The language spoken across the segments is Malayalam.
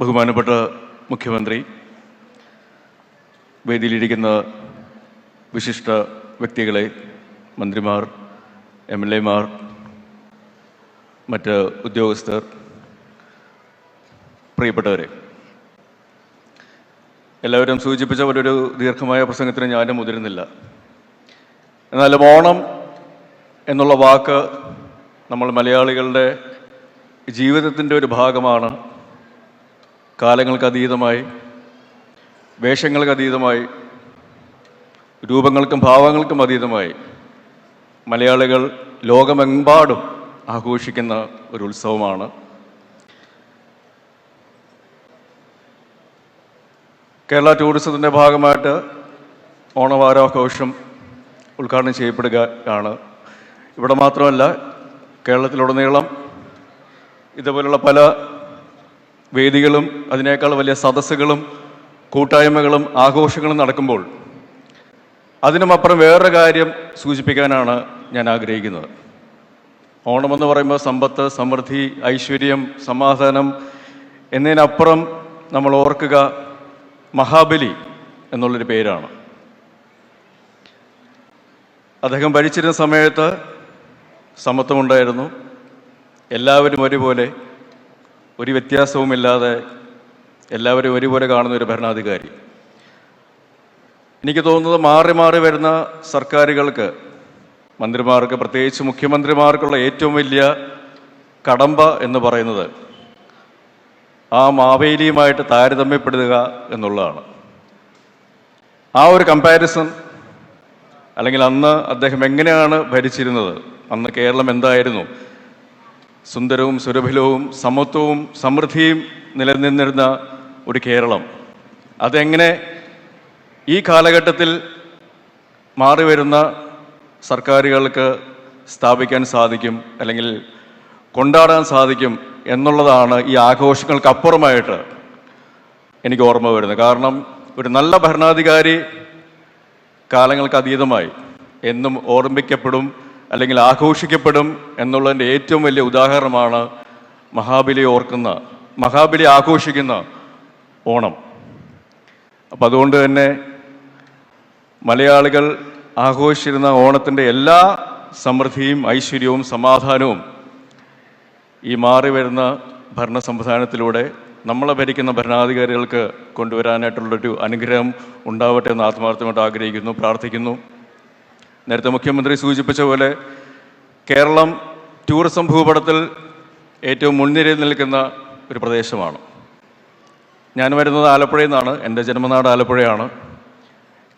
ബഹുമാനപ്പെട്ട മുഖ്യമന്ത്രി, വേദിയിലിരിക്കുന്ന വിശിഷ്ട വ്യക്തികളെ, മന്ത്രിമാർ, MLA മാർ, മറ്റ് ഉദ്യോഗസ്ഥർ, പ്രിയപ്പെട്ടവരെ, എല്ലാവരും സൂചിപ്പിച്ച പോലൊരു ദീർഘമായ പ്രസംഗത്തിന് ഞാനും മുതിരുന്നില്ല. എന്നാലും ഓണം എന്നുള്ള വാക്ക് നമ്മൾ മലയാളികളുടെ ജീവിതത്തിൻ്റെ ഒരു ഭാഗമാണ്. കാലങ്ങൾക്കതീതമായി, വേഷങ്ങൾക്കതീതമായി, രൂപങ്ങൾക്കും ഭാവങ്ങൾക്കും അതീതമായി മലയാളികൾ ലോകമെമ്പാടും ആഘോഷിക്കുന്ന ഒരു ഉത്സവമാണ്. കേരള ടൂറിസത്തിൻ്റെ ഭാഗമായിട്ട് ഓണവാരാഘോഷം ഉദ്ഘാടനം ചെയ്യപ്പെടുകയാണ്. ഇവിടെ മാത്രമല്ല, കേരളത്തിലുടനീളം ഇതുപോലുള്ള പല വേദികളും അതിനേക്കാൾ വലിയ സദസ്സുകളും കൂട്ടായ്മകളും ആഘോഷങ്ങളും നടക്കുമ്പോൾ അതിനുമപ്പുറം വേറൊരു കാര്യം സൂചിപ്പിക്കാനാണ് ഞാൻ ആഗ്രഹിക്കുന്നത്. ഓണമെന്ന് പറയുമ്പോൾ സമ്പത്ത്, സമൃദ്ധി, ഐശ്വര്യം, സമാധാനം എന്നതിനപ്പുറം നമ്മൾ ഓർക്കുക മഹാബലി എന്നുള്ളൊരു പേരാണ്. അദ്ദേഹം ഭരിച്ചിരുന്ന സമയത്ത് സമത്വമുണ്ടായിരുന്നു. എല്ലാവരും ഒരുപോലെ, ഒരു വ്യത്യാസവുമില്ലാതെ എല്ലാവരും ഒരുപോലെ കാണുന്ന ഒരു ഭരണാധികാരി. എനിക്ക് തോന്നുന്നത് മാറി മാറി വരുന്ന സർക്കാരുകൾക്ക്, മന്ത്രിമാർക്ക്, പ്രത്യേകിച്ച് മുഖ്യമന്ത്രിമാർക്കുള്ള ഏറ്റവും വലിയ കടമ്പ എന്ന് പറയുന്നത് ആ മാവേലിയുമായിട്ട് താരതമ്യപ്പെടുത്തുക എന്നുള്ളതാണ്. ആ ഒരു കമ്പാരിസൺ, അല്ലെങ്കിൽ അന്ന് അദ്ദേഹം എങ്ങനെയാണ് ഭരിച്ചിരുന്നത്, അന്ന് കേരളം എന്തായിരുന്നു, സുന്ദരവും സുരഭിലവും സമത്വവും സമൃദ്ധിയും നിലനിന്നിരുന്ന ഒരു കേരളം, അതെങ്ങനെ ഈ കാലഘട്ടത്തിൽ മാറി വരുന്ന സർക്കാരുകൾക്ക് സ്ഥാപിക്കാൻ സാധിക്കും, അല്ലെങ്കിൽ കൊണ്ടാടാൻ സാധിക്കും എന്നുള്ളതാണ് ഈ ആഘോഷങ്ങൾക്കപ്പുറമായിട്ട് എനിക്ക് ഓർമ്മ വരുന്നത്. കാരണം ഒരു നല്ല ഭരണാധികാരി കാലങ്ങൾക്ക് അതീതമായി എന്നും ഓർമ്മിക്കപ്പെടും, അല്ലെങ്കിൽ ആഘോഷിക്കപ്പെടും എന്നുള്ളതിൻ്റെ ഏറ്റവും വലിയ ഉദാഹരണമാണ് മഹാബലി ആഘോഷിക്കുന്ന ഓണം. അപ്പം അതുകൊണ്ട് തന്നെ മലയാളികൾ ആഘോഷിച്ചിരുന്ന ഓണത്തിൻ്റെ എല്ലാ സമൃദ്ധിയും ഐശ്വര്യവും സമാധാനവും ഈ മാറി വരുന്ന ഭരണ സംവിധാനത്തിലൂടെ നമ്മളെ ഭരിക്കുന്ന ഭരണാധികാരികൾക്ക് കൊണ്ടുവരാനായിട്ടുള്ളൊരു അനുഗ്രഹം ഉണ്ടാവട്ടെ എന്ന് ആത്മാർത്ഥമായിട്ട് ആഗ്രഹിക്കുന്നു, പ്രാർത്ഥിക്കുന്നു. നേരത്തെ മുഖ്യമന്ത്രി സൂചിപ്പിച്ച പോലെ കേരളം ടൂറിസം ഭൂപടത്തിൽ ഏറ്റവും മുൻനിരയിൽ നിൽക്കുന്ന ഒരു പ്രദേശമാണ്. ഞാൻ വരുന്നത് ആലപ്പുഴയിൽ നിന്നാണ്. എൻ്റെ ജന്മനാട് ആലപ്പുഴയാണ്.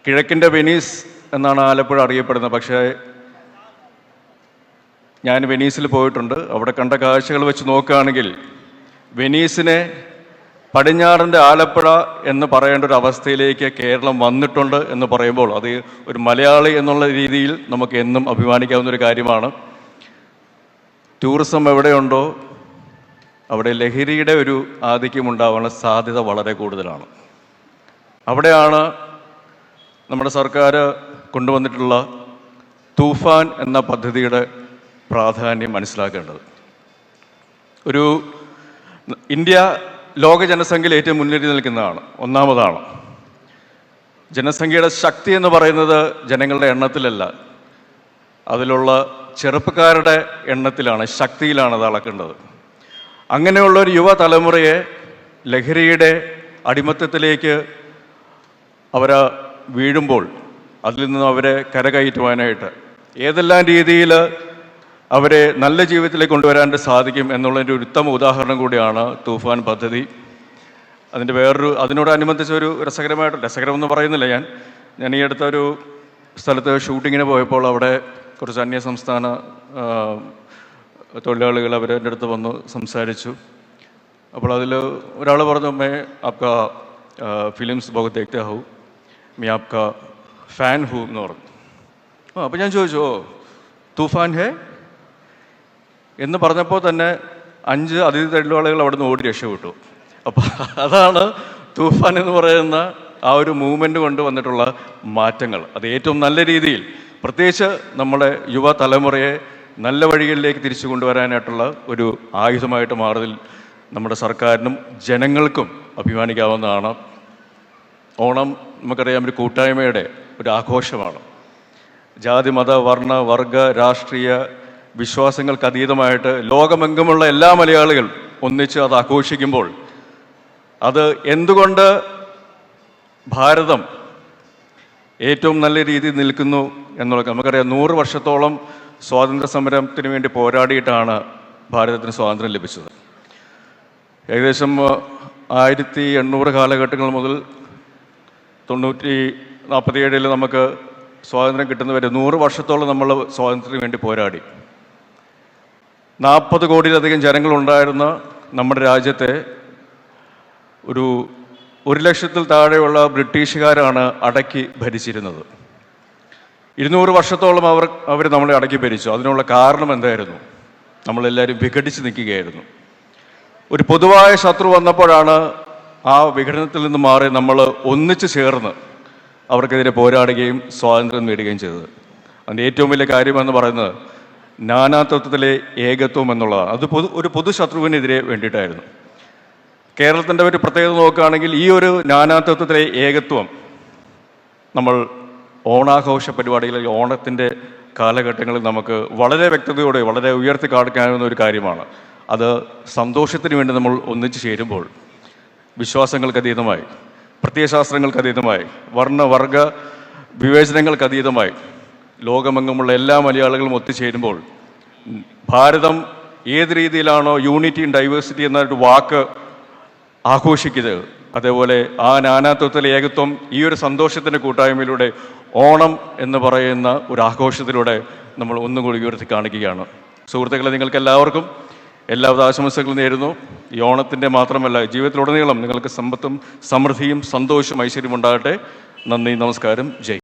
കിഴക്കിൻ്റെ വെനീസ് എന്നാണ് ആലപ്പുഴ അറിയപ്പെടുന്നത്. പക്ഷേ ഞാൻ വെനീസിൽ പോയിട്ടുണ്ട്. അവിടെ കണ്ട കാഴ്ചകൾ വെച്ച് നോക്കുകയാണെങ്കിൽ വെനീസിനെ പടിഞ്ഞാറിൻ്റെ ആലപ്പുഴ എന്ന് പറയേണ്ട ഒരു അവസ്ഥയിലേക്ക് കേരളം വന്നിട്ടുണ്ട് എന്ന് പറയുമ്പോൾ അത് ഒരു മലയാളി എന്നുള്ള രീതിയിൽ നമുക്ക് എന്നും അഭിമാനിക്കാവുന്ന ഒരു കാര്യമാണ്. ടൂറിസം എവിടെയുണ്ടോ അവിടെ ലഹരിയുടെ ഒരു ആധിക്യം ഉണ്ടാവാനുള്ള സാധ്യത വളരെ കൂടുതലാണ്. അവിടെയാണ് നമ്മുടെ സർക്കാർ കൊണ്ടുവന്നിട്ടുള്ള തൂഫാൻ എന്ന പദ്ധതിയുടെ പ്രാധാന്യം മനസ്സിലാക്കേണ്ടത്. ഇന്ത്യ ലോക ജനസംഖ്യയിൽ ഏറ്റവും മുന്നിട്ട് നിൽക്കുന്നതാണ്, ഒന്നാമതാണ്. ജനസംഖ്യയുടെ ശക്തി എന്ന് പറയുന്നത് ജനങ്ങളുടെ എണ്ണത്തിലല്ല, അതിലുള്ള ചെറുപ്പക്കാരുടെ എണ്ണത്തിലാണ്, ശക്തിയിലാണ് അത് അളക്കേണ്ടത്. അങ്ങനെയുള്ളൊരു യുവതലമുറയെ ലഹരിയുടെ അടിമത്തത്തിലേക്ക് അവരെ വീഴുമ്പോൾ അതിൽ നിന്നും അവരെ കരകയറ്റുവാനായിട്ട് ഏതെല്ലാം രീതിയിൽ അവരെ നല്ല ജീവിതത്തിലേക്ക് കൊണ്ടുവരാൻ സാധിക്കും എന്നുള്ളതിൻ്റെ ഒരു ഉത്തമ ഉദാഹരണം കൂടിയാണ് തൂഫാൻ പദ്ധതി. അതിനോടനുബന്ധിച്ചൊരു രസകരമെന്ന് പറയുന്നില്ല, ഞാൻ ഈ അടുത്തൊരു സ്ഥലത്ത് ഷൂട്ടിങ്ങിന് പോയപ്പോൾ അവിടെ കുറച്ച് അന്യസംസ്ഥാന തൊഴിലാളികൾ അവരുടെ അടുത്ത് വന്ന് സംസാരിച്ചു. അപ്പോൾ അതിൽ ഒരാൾ പറഞ്ഞു, മേ ആപ്കാ ഫിലിംസ് ബഹുത് ദേഖ്തേ ഹൂ, മേ ആപ്കാ ഫാൻ ഹൂ എന്ന് പറഞ്ഞു. അപ്പോൾ ഞാൻ ചോദിച്ചു, ഓ തൂഫാൻ ഹേ എന്ന് പറഞ്ഞപ്പോൾ തന്നെ 5 അതിഥി തൊഴിലാളികൾ അവിടെ നിന്ന് ഓടി രക്ഷപ്പെട്ടു. അപ്പോൾ അതാണ് തൂഫാൻ എന്ന് പറയുന്ന ആ ഒരു മൂവ്മെൻറ്റ് കൊണ്ട് വന്നിട്ടുള്ള മാറ്റങ്ങൾ. അത് ഏറ്റവും നല്ല രീതിയിൽ, പ്രത്യേകിച്ച് നമ്മുടെ യുവതലമുറയെ നല്ല വഴികളിലേക്ക് തിരിച്ചു കൊണ്ടുവരാനായിട്ടുള്ള ഒരു ആയുധമായിട്ട് മാറുന്നതിൽ നമ്മുടെ സർക്കാരിനും ജനങ്ങൾക്കും അഭിമാനിക്കാവുന്നതാണ്. ഓണം നമുക്കറിയാം ഒരു കൂട്ടായ്മയുടെ ഒരു ആഘോഷമാണ്. ജാതി മത വർണ്ണ വർഗ രാഷ്ട്രീയ വിശ്വാസങ്ങൾക്ക് അതീതമായിട്ട് ലോകമെങ്ങുമുള്ള എല്ലാ മലയാളികൾ ഒന്നിച്ച് അത് ആഘോഷിക്കുമ്പോൾ അത് എന്തുകൊണ്ട് ഭാരതം ഏറ്റവും നല്ല രീതിയിൽ നിൽക്കുന്നു എന്നുള്ളത് നമുക്കറിയാം. 100 വർഷത്തോളം സ്വാതന്ത്ര്യ സമരത്തിന് വേണ്ടി പോരാടിയിട്ടാണ് ഭാരതത്തിന് സ്വാതന്ത്ര്യം ലഭിച്ചത്. ഏകദേശം 1800 കാലഘട്ടങ്ങൾ മുതൽ 1947 നമുക്ക് സ്വാതന്ത്ര്യം കിട്ടുന്നവരെ 100 വർഷത്തോളം നമ്മൾ സ്വാതന്ത്ര്യത്തിന് വേണ്ടി പോരാടി. 40 കോടിയിലധികം ജനങ്ങളുണ്ടായിരുന്ന നമ്മുടെ രാജ്യത്തെ ഒരു 1 ലക്ഷത്തിൽ താഴെയുള്ള ബ്രിട്ടീഷുകാരാണ് അടക്കി ഭരിച്ചിരുന്നത്. 200 വർഷത്തോളം അവർ നമ്മളെ അടക്കി ഭരിച്ചു. അതിനുള്ള കാരണം എന്തായിരുന്നു? നമ്മളെല്ലാവരും വിഘടിച്ച് നിൽക്കുകയായിരുന്നു. ഒരു പൊതുവായ ശത്രു വന്നപ്പോഴാണ് ആ വിഘടനത്തിൽ നിന്ന് മാറി നമ്മൾ ഒന്നിച്ചു ചേർന്ന് അവർക്കെതിരെ പോരാടുകയും സ്വാതന്ത്ര്യം നേടുകയും ചെയ്തത്. അതിൻ്റെ ഏറ്റവും വലിയ കാര്യമെന്ന് പറയുന്നത് നാനാത്വത്തിലെ ഏകത്വം എന്നുള്ളതാണ്. അത് ഒരു പൊതു ശത്രുവിനെതിരെ വേണ്ടിയിട്ടായിരുന്നു. കേരളത്തിൻ്റെ ഒരു പ്രത്യേകത നോക്കുകയാണെങ്കിൽ ഈ ഒരു നാനാത്വത്തിലെ ഏകത്വം നമ്മൾ ഓണാഘോഷ പരിപാടികളിൽ ഓണത്തിൻ്റെ കാലഘട്ടങ്ങളിൽ നമുക്ക് വളരെ വ്യക്തതയോടെ വളരെ ഉയർത്തി കാണിക്കാവുന്ന ഒരു കാര്യമാണ്. അത് സന്തോഷത്തിന് വേണ്ടി നമ്മൾ ഒന്നിച്ചു ചേരുമ്പോൾ വിശ്വാസങ്ങൾക്കതീതമായി, പ്രത്യയശാസ്ത്രങ്ങൾക്കതീതമായി, വർണ്ണവർഗ വിവേചനങ്ങൾക്കതീതമായി ലോകമെങ്ങുമുള്ള എല്ലാ മലയാളികളും ഒത്തുചേരുമ്പോൾ ഭാരതം ഏത് രീതിയിലാണോ യൂണിറ്റി ഇൻ ഡൈവേഴ്സിറ്റി എന്നൊരു വാക്ക് ആഘോഷിക്കുന്നത്, അതേപോലെ ആ നാനാത്വത്തിലെ ഏകത്വം ഈ ഒരു സന്തോഷത്തിൻ്റെ കൂട്ടായ്മയിലൂടെ ഓണം എന്ന് പറയുന്ന ഒരു ആഘോഷത്തിലൂടെ നമ്മൾ ഒന്നുകൂടി ഉയർത്തി കാണിക്കുകയാണ്. സുഹൃത്തുക്കളെ, നിങ്ങൾക്ക് എല്ലാവർക്കും എല്ലാവിധ ആശംസകളും നേരുന്നു. ഈ ഓണത്തിൻ്റെ മാത്രമല്ല, ജീവിതത്തിലുടനീളം നിങ്ങൾക്ക് സമ്പത്തും സമൃദ്ധിയും സന്തോഷവും ഐശ്വര്യവും ഉണ്ടാകട്ടെ. നന്ദി, നമസ്കാരം, ജയ്.